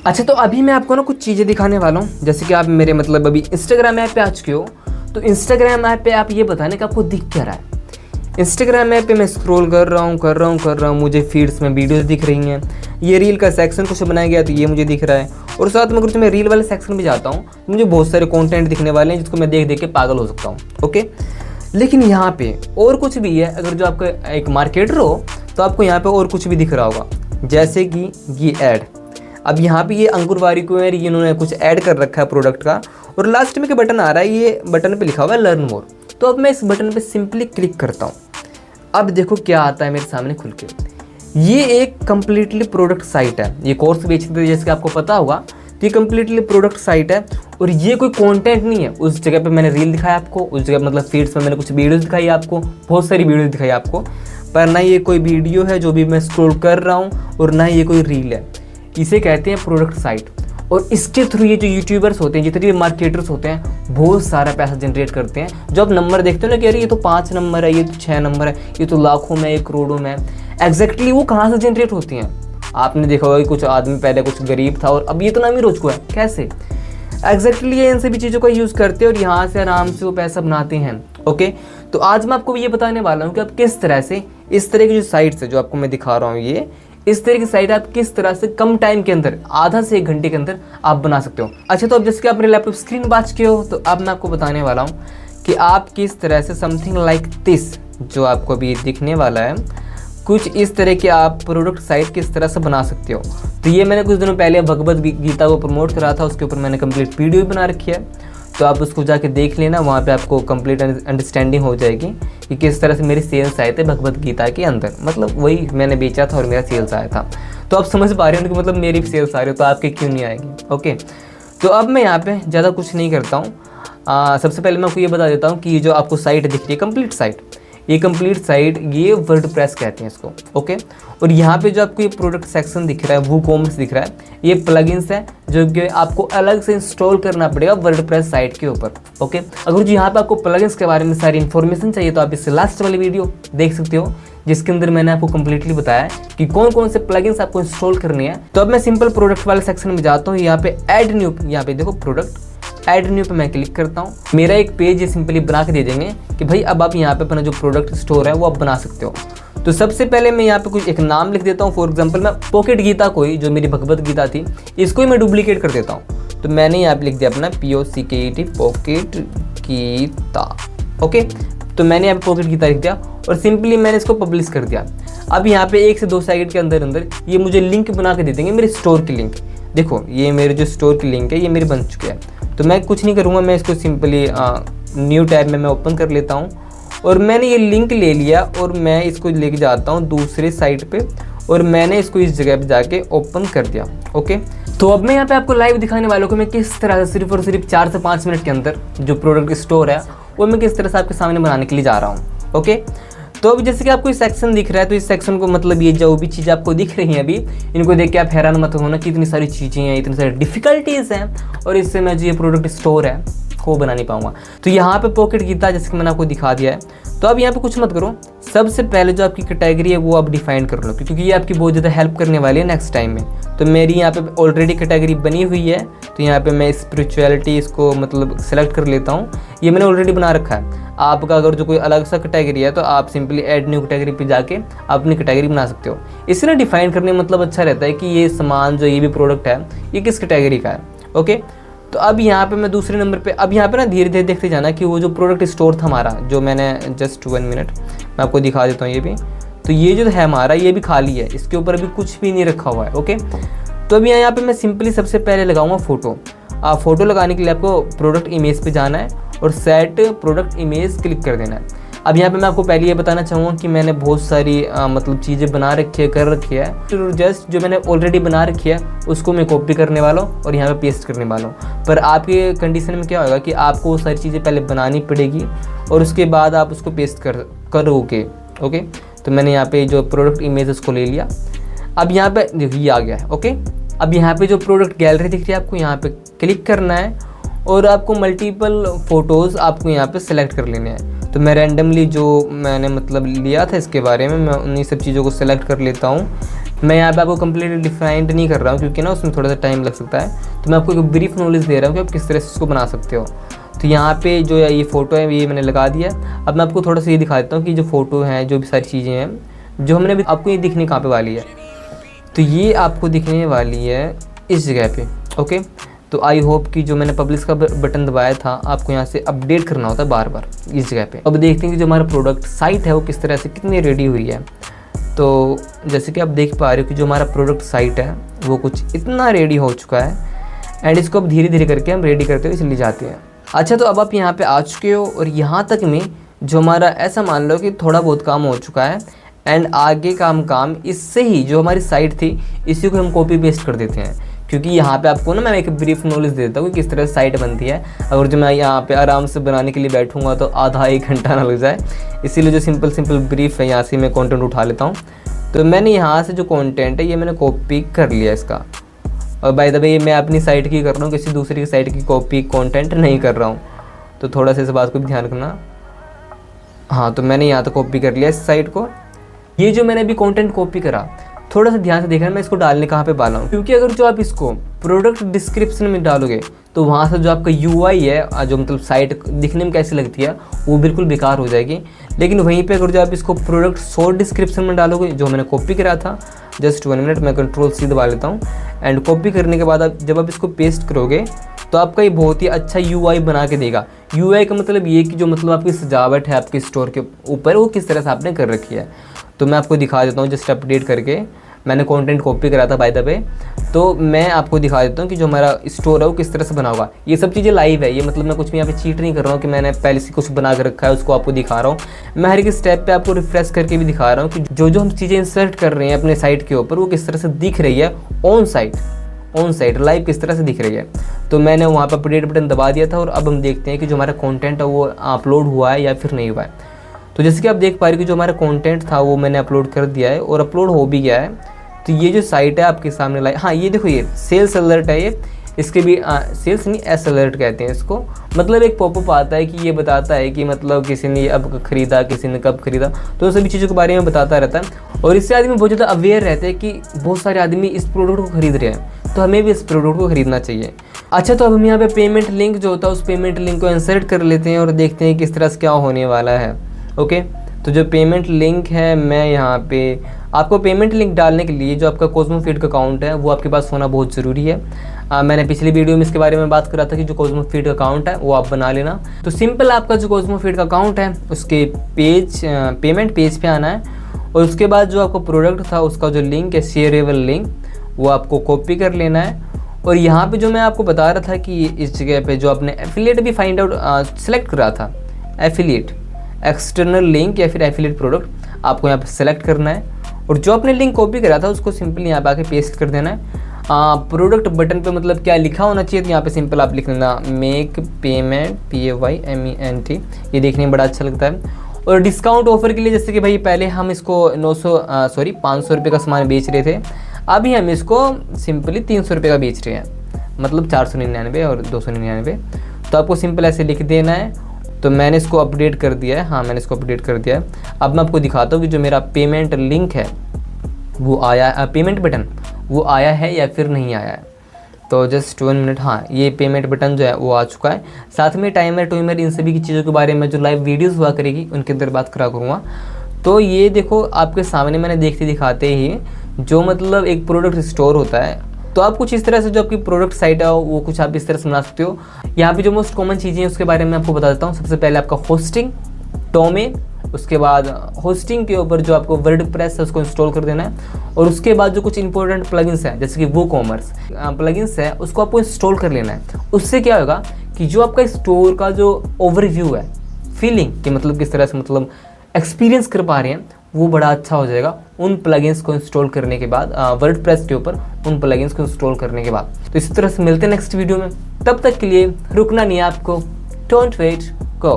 अच्छा, तो अभी मैं आपको ना कुछ चीज़ें दिखाने वाला हूँ। जैसे कि आप मेरे मतलब अभी इंस्टाग्राम ऐप पे आ चुके हो, तो इंस्टाग्राम ऐप पे आप ये बताने कि आपको दिख क्या रहा है। इंस्टाग्राम ऐप पे मैं स्क्रॉल कर रहा हूँ, मुझे फीड्स में वीडियोस दिख रही हैं। ये रील का सेक्शन कुछ बनाया गया तो ये मुझे दिख रहा है, और साथ में अगर मैं रील वाले सेक्शन में जाता हूँ तो मुझे बहुत सारे कंटेंट दिखने वाले हैं जिसको मैं देख देख के पागल हो सकता हूँ। ओके, लेकिन यहाँ पे और कुछ भी है। अगर जो आपका एक मार्केटर हो तो आपको यहाँ पे और कुछ भी दिख रहा होगा, जैसे कि ये ऐड। अब यहाँ पे ये अंकुर वारिकुमार, ये इन्होंने कुछ ऐड कर रखा है प्रोडक्ट का, और लास्ट में क्या बटन आ रहा है, ये बटन पे लिखा हुआ है लर्न मोर। तो अब मैं इस बटन पे सिंपली क्लिक करता हूँ। अब देखो क्या आता है मेरे सामने खुल के। ये एक कम्प्लीटली प्रोडक्ट साइट है, ये कोर्स बेचते थे जैसे कि आपको पता होगा। तो ये कम्प्लीटली प्रोडक्ट साइट है, और ये कोई कंटेंट नहीं है। उस जगह पे मैंने रील दिखाया आपको, उस जगह मतलब फीड्स में मैंने कुछ वीडियोस दिखाई आपको, बहुत सारी वीडियोस दिखाई आपको, पर ना ये कोई वीडियो है जो भी मैं स्क्रॉल कर रहा हूँ, और ना ये कोई रील है। इसे कहते हैं प्रोडक्ट साइट। और इसके थ्रू ये जो यूट्यूबर्स होते हैं, जितने भी मार्केटर्स होते हैं, बहुत सारा पैसा जनरेट करते हैं। जो आप नंबर देखते हो ना कि अरे ये तो 5 नंबर है, ये तो 6 नंबर है, ये तो लाखों में, ये करोड़ों में, एग्जैक्टली वो कहाँ से जनरेट होती हैं। आपने देखा होगा कि कुछ आदमी पहले कुछ गरीब था और अब ये तो अमीर हो चुका है। कैसे? एग्जैक्टली ये इन सभी चीज़ों का यूज़ करते हैं और यहाँ से आराम से वो पैसा बनाते हैं। ओके, तो आज मैं आपको ये बताने वाला हूँ कि आप किस तरह से इस तरह की जो साइट्स है जो आपको मैं दिखा रहा हूँ, ये इस तरह की साइट आप किस तरह से कम टाइम के अंदर, आधा से 1 घंटे के अंदर आप बना सकते हो। अच्छा, तो अब जैसे कि आप मेरे लैपटॉप स्क्रीन बात के हो, तो अब मैं आपको बताने वाला हूँ कि आप किस तरह से समथिंग लाइक दिस, जो आपको अभी दिखने वाला है, कुछ इस तरह के आप प्रोडक्ट साइट किस तरह से बना सकते हो। तो ये मैंने कुछ दिनों पहले भगवद गीता को प्रमोट करा था, उसके ऊपर मैंने कंप्लीट वीडियो भी बना रखी है, तो आप उसको जाके देख लेना। वहाँ पे आपको कंप्लीट अंडरस्टैंडिंग हो जाएगी कि किस तरह से मेरे सेल्स आए थे भगवद गीता के अंदर। मतलब वही मैंने बेचा था और मेरा सेल्स आया था। तो आप समझ पा रहे हो कि मतलब मेरी भी सेल्स आ रही हो, तो आपके क्यों नहीं आएगी। ओके, तो अब मैं यहाँ पे ज़्यादा कुछ नहीं करता हूँ। सबसे पहले मैं आपको ये बता देता हूँ कि ये जो आपको साइट दिख रही है कंप्लीट साइट, ये कंप्लीट साइट, ये वर्डप्रेस कहते हैं इसको। ओके, और यहाँ पे जो आपको ये प्रोडक्ट सेक्शन दिख रहा है, वूकॉमर्स दिख रहा है, ये प्लगइन्स है जो कि आपको अलग से इंस्टॉल करना पड़ेगा वर्डप्रेस साइट के ऊपर। ओके, अगर जो यहाँ पे आपको प्लगइन्स के बारे में सारी इन्फॉर्मेशन चाहिए तो आप इससे लास्ट वाली वीडियो देख सकते हो, जिसके अंदर मैंने आपको कंप्लीटली बताया कि कौन कौन से प्लगइन्स आपको इंस्टॉल करने हैं। तो अब मैं सिंपल प्रोडक्ट वाले सेक्शन में जाता हूँ। यहाँ पे ऐड न्यू, यहाँ पे देखो प्रोडक्ट ऐड न्यू पे मैं क्लिक करता हूँ। मेरा एक पेज ये सिंपली बना के दे देंगे कि भाई अब आप यहाँ पे अपना जो प्रोडक्ट स्टोर है वो आप बना सकते हो। तो सबसे पहले मैं यहाँ पे कुछ एक नाम लिख देता हूँ। फॉर एग्जांपल मैं पॉकेट गीता को ही, जो मेरी भगवद गीता थी, इसको ही मैं डुप्लीकेट कर देता हूँ। तो मैंने यहाँ पे लिख दिया अपना POCKET पॉकेट गीता। ओके, तो मैंने यहाँ पे पॉकेट गीता लिख दिया और सिंपली मैंने इसको पब्लिश कर दिया। अब यहाँ पे 1 से 2 सेकंड के अंदर अंदर ये मुझे लिंक बना के दे देंगे, मेरे स्टोर की लिंक। देखो ये मेरे जो स्टोर की लिंक है ये मेरे बन चुके हैं। तो मैं कुछ नहीं करूँगा, मैं इसको सिंपली न्यू टैब में मैं ओपन कर लेता हूँ, और मैंने ये लिंक ले लिया और मैं इसको लेके जाता हूँ दूसरे साइट पे, और मैंने इसको इस जगह पे जाके ओपन कर दिया। ओके, तो अब मैं यहाँ पे आपको लाइव दिखाने वालों को मैं किस तरह से सिर्फ और सिर्फ 4 से 5 मिनट के अंदर जो प्रोडक्ट स्टोर है वो मैं किस तरह से आपके सामने बनाने के लिए जा रहा हूँ। ओके, तो अब जैसे कि आपको इस सेक्शन दिख रहा है, तो इस सेक्शन को मतलब ये जो भी चीज़ आपको दिख रही है अभी, इनको देख के आप हैरान मत होना कि इतनी सारी चीज़ें हैं, इतनी सारी डिफ़िकल्टीज़ हैं, और इससे मैं जो ये प्रोडक्ट स्टोर है वो बना नहीं पाऊंगा। तो यहाँ पे पॉकेट गीता जैसे कि मैंने आपको दिखा दिया है। तो अब यहाँ पे कुछ मत करो, सबसे पहले जो आपकी कैटेगरी है वो आप डिफाइन कर लो, क्योंकि ये आपकी बहुत ज़्यादा हेल्प करने वाली है नेक्स्ट टाइम में। तो मेरी यहाँ पे ऑलरेडी कैटेगरी बनी हुई है, तो यहाँ पे मैं स्पिरिचुअलिटी इसको मतलब सेलेक्ट कर लेता हूँ। ये मैंने ऑलरेडी बना रखा है। आपका अगर जो कोई अलग सा कैटेगरी है तो आप सिंपली ऐड न्यू कैटेगरी पे जाके आप अपनी कैटेगरी बना सकते हो। इससे ना डिफाइन करने में मतलब अच्छा रहता है कि ये सामान जो ये भी प्रोडक्ट है ये किस कैटेगरी का है। ओके, तो अब यहाँ पे मैं दूसरे नंबर पे, अब यहाँ पे ना धीरे धीरे देखते जाना कि वो जो प्रोडक्ट स्टोर था हमारा, जो मैंने जस्ट 1 मिनट मैं आपको दिखा देता हूँ ये भी। तो ये जो है हमारा ये भी खाली है, इसके ऊपर अभी कुछ भी नहीं रखा हुआ है। ओके, तो अभी यहाँ पे मैं सिंपली सबसे पहले लगाऊंगा फ़ोटो। फ़ोटो लगाने के लिए आपको प्रोडक्ट इमेज पे जाना है और सेट प्रोडक्ट इमेज क्लिक कर देना है। अब यहाँ पे मैं आपको पहले ये बताना चाहूँगा कि मैंने बहुत सारी मतलब चीज़ें बना रखी है, कर रखी है। तो जस्ट जो मैंने ऑलरेडी बना रखी है उसको मैं कॉपी करने वाला हूँ और यहाँ पे पेस्ट करने वाला हूँ। पर आपके कंडीशन में क्या होगा कि आपको वो सारी चीज़ें पहले बनानी पड़ेगी और उसके बाद आप उसको पेस्ट करोगे। ओके, तो मैंने यहाँ पे जो प्रोडक्ट इमेज उसको ले लिया। अब यहाँ पे देखिए ये आ गया है। ओके, अब यहाँ पे जो प्रोडक्ट गैलरी दिख रही है आपको यहाँ पे क्लिक करना है और आपको मल्टीपल फ़ोटोज़ आपको यहाँ पे सेलेक्ट कर लेने हैं। तो मैं रैंडमली जो मैंने मतलब लिया था इसके बारे में मैं उन्हीं सब चीज़ों को सेलेक्ट कर लेता हूँ। मैं यहाँ पे आपको कम्प्लीटली डिफाइंड नहीं कर रहा हूँ क्योंकि ना उसमें थोड़ा सा टाइम लग सकता है, तो मैं आपको एक ब्रीफ नॉलेज दे रहा हूँ कि आप किस तरह से इसको बना सकते हो। तो यहाँ पे जो ये फ़ोटो है ये मैंने लगा दिया। अब मैं आपको थोड़ा सा ये दिखा देता हूँ कि जो फ़ोटो है, जो भी सारी चीज़ें हैं जो हमने अभी, आपको ये दिखने कहाँ पे वाली है, तो ये आपको दिखने वाली है इस जगह पे। ओके, तो आई होप कि जो मैंने पब्लिश का बटन दबाया था आपको यहाँ से अपडेट करना होता है बार बार इस जगह पे। अब देखते हैं कि जो हमारा प्रोडक्ट साइट है वो किस तरह से कितनी रेडी हुई है। तो जैसे कि आप देख पा रहे हो कि जो हमारा प्रोडक्ट साइट है वो कुछ इतना रेडी हो चुका है एंड इसको अब धीरे धीरे करके हम रेडी करते हुए चले जाते हैं। अच्छा, तो अब आप यहाँ पे आ चुके हो और यहाँ तक में जो हमारा ऐसा मान लो कि थोड़ा बहुत काम हो चुका है एंड आगे का हम काम इससे ही जो हमारी साइट थी इसी को हम कॉपी पेस्ट कर देते हैं, क्योंकि यहाँ पे आपको ना मैं एक ब्रीफ नॉलेज देता हूँ कि किस तरह से साइट बनती है। अगर जो मैं यहाँ पे आराम से बनाने के लिए बैठूँगा तो आधा एक घंटा ना लग जाए, इसीलिए जो सिंपल ब्रीफ है यहाँ से मैं कंटेंट उठा लेता हूँ। तो मैंने यहाँ से जो कंटेंट है ये मैंने कॉपी कर लिया इसका, और बाय द वे मैं अपनी साइट की कर रहा हूँ, किसी दूसरी की साइट की कॉपी कंटेंट नहीं कर रहा हूँ, तो थोड़ा सा इस बात को भी ध्यान रखना। हाँ, तो मैंने यहाँ तो कॉपी कर लिया इस साइट को। ये जो मैंने अभी कंटेंट कॉपी करा, थोड़ा सा ध्यान से देखना मैं इसको डालने कहाँ पे वाला हूँ, क्योंकि अगर जो आप इसको प्रोडक्ट डिस्क्रिप्शन में डालोगे तो वहाँ से जो आपका UI है, जो मतलब साइट दिखने में कैसी लगती है वो बिल्कुल बेकार हो जाएगी। लेकिन वहीं पे अगर जो आप इसको प्रोडक्ट शॉर्ट डिस्क्रिप्शन में डालोगे, जो मैंने कॉपी करा था, जस्ट 1 मिनट मैं Ctrl+C दबा लेता हूँ एंड कॉपी करने के बाद आप जब आप इसको पेस्ट करोगे तो आपका ये बहुत ही अच्छा UI बना के देगा। UI का मतलब ये कि जो मतलब आपकी सजावट है आपके स्टोर के ऊपर वो किस तरह से आपने कर रखी है। तो मैं आपको दिखा देता हूँ जस्ट अपडेट करके, मैंने कंटेंट कॉपी करा था बाय द वे, तो मैं आपको दिखा देता हूँ कि जो हमारा स्टोर है वो किस तरह से बना होगा। ये सब चीज़ें लाइव है, ये मतलब मैं कुछ भी यहाँ पे चीट नहीं कर रहा हूँ कि मैंने पहले से कुछ बना कर रखा है उसको आपको दिखा रहा हूँ। मैं हर एक स्टेप पे आपको रिफ्रेश करके भी दिखा रहा हूँ कि जो हम चीज़ें इंसर्ट कर रहे हैं अपने साइट के ऊपर वो किस तरह से दिख रही है ऑन साइट लाइव किस तरह से दिख रही है। तो मैंने वहाँ पर अपडेट बटन दबा दिया था और अब हम देखते हैं कि जो हमारा कंटेंट है वो अपलोड हुआ है या फिर नहीं हुआ है। तो जैसे कि आप देख पा रहे हो कि जो हमारा कंटेंट था वो मैंने अपलोड कर दिया है और अपलोड हो भी गया है। तो ये जो साइट है आपके सामने लाई, हाँ ये देखो, ये सेल्स अलर्ट है, ये इसके भी सेल्स नहीं एस अलर्ट कहते हैं इसको। मतलब एक पॉपअप आता है कि ये बताता है कि मतलब किसी ने अब खरीदा, किसी ने कब खरीदा, तो सभी चीज़ों के बारे में बताता रहता है और इससे आदमी बहुत ज़्यादा अवेयर रहते हैं कि बहुत सारे आदमी इस प्रोडक्ट को खरीद रहे हैं, तो हमें भी इस प्रोडक्ट को खरीदना चाहिए। अच्छा, तो अब हम यहाँ पे पेमेंट लिंक जो होता है उस पेमेंट लिंक को इंसर्ट कर लेते हैं और देखते हैं किस तरह से क्या होने वाला है। ओके, तो जो पेमेंट लिंक है, मैं यहाँ पे आपको पेमेंट लिंक डालने के लिए जो आपका कॉस्मोफीड का अकाउंट है वो आपके पास होना बहुत ज़रूरी है। मैंने पिछली वीडियो में इसके बारे में बात करा था कि जो कॉस्मोफीड का अकाउंट है वो आप बना लेना। तो सिंपल आपका जो कॉस्मोफीड का अकाउंट है उसके पेमेंट पेज पे आना है और उसके बाद जो आपका प्रोडक्ट था उसका जो लिंक है, शेयरेबल लिंक, वो आपको कॉपी कर लेना है। और यहाँ पे जो मैं आपको बता रहा था कि इस जगह पे जो आपने एफिलिएट भी फाइंड आउट सेलेक्ट करा था, एफिलिएट एक्सटर्नल लिंक या फिर एफिलिएट प्रोडक्ट आपको यहाँ पे सेलेक्ट करना है और जो आपने लिंक कॉपी करा था उसको सिंपली यहाँ पे आके पेस्ट कर देना है। प्रोडक्ट बटन पे मतलब क्या लिखा होना चाहिए, तो यहाँ पे सिंपल आप लिख लेना मेक पेमेंट PAYMENT, ये देखने में बड़ा अच्छा लगता है। और डिस्काउंट ऑफर के लिए जैसे कि भाई पहले हम इसको 500 रुपये का सामान बेच रहे थे, अभी हम इसको सिंपली 300 रुपये का बेच रहे हैं, मतलब 499 और 299। तो आपको सिंपल ऐसे लिख देना है। तो मैंने इसको अपडेट कर दिया है, हाँ मैंने इसको अपडेट कर दिया है। अब मैं आपको दिखाता हूँ कि जो मेरा पेमेंट लिंक है वो आया, पेमेंट बटन वो आया है या फिर नहीं आया है। तो जस्ट 1 मिनट, हाँ ये पेमेंट बटन जो है वो आ चुका है। साथ में टाइमर टूमर इन सभी की चीज़ों के बारे में जो लाइव वीडियोस हुआ करेगी उनके अंदर बात करा करूँगा। तो ये देखो आपके सामने मैंने देखते दिखाते ही जो मतलब एक प्रोडक्ट स्टोर होता है, तो आप कुछ इस तरह से जो आपकी प्रोडक्ट साइट है वो कुछ आप इस तरह से बना सकते हो। यहाँ पे जो मोस्ट कॉमन चीज़ें हैं उसके बारे में आपको बता देता हूँ। सबसे पहले आपका होस्टिंग, डोमेन, उसके बाद होस्टिंग के ऊपर जो आपको वर्डप्रेस है उसको इंस्टॉल कर देना है और उसके बाद जो कुछ इंपॉर्टेंट प्लगइन्स हैं जैसे कि WooCommerce प्लगइन्स है उसको आपको इंस्टॉल कर लेना है। उससे क्या होगा कि जो आपका स्टोर का जो ओवरव्यू है, फीलिंग कि मतलब किस तरह से मतलब एक्सपीरियंस कर पा रहे हैं, वो बड़ा अच्छा हो जाएगा उन प्लगइन्स को इंस्टॉल करने के बाद, वर्डप्रेस के ऊपर उन प्लगइन्स को इंस्टॉल करने के बाद। तो इसी तरह से मिलते हैं नेक्स्ट वीडियो में, तब तक के लिए रुकना नहीं है आपको। Don't wait, go.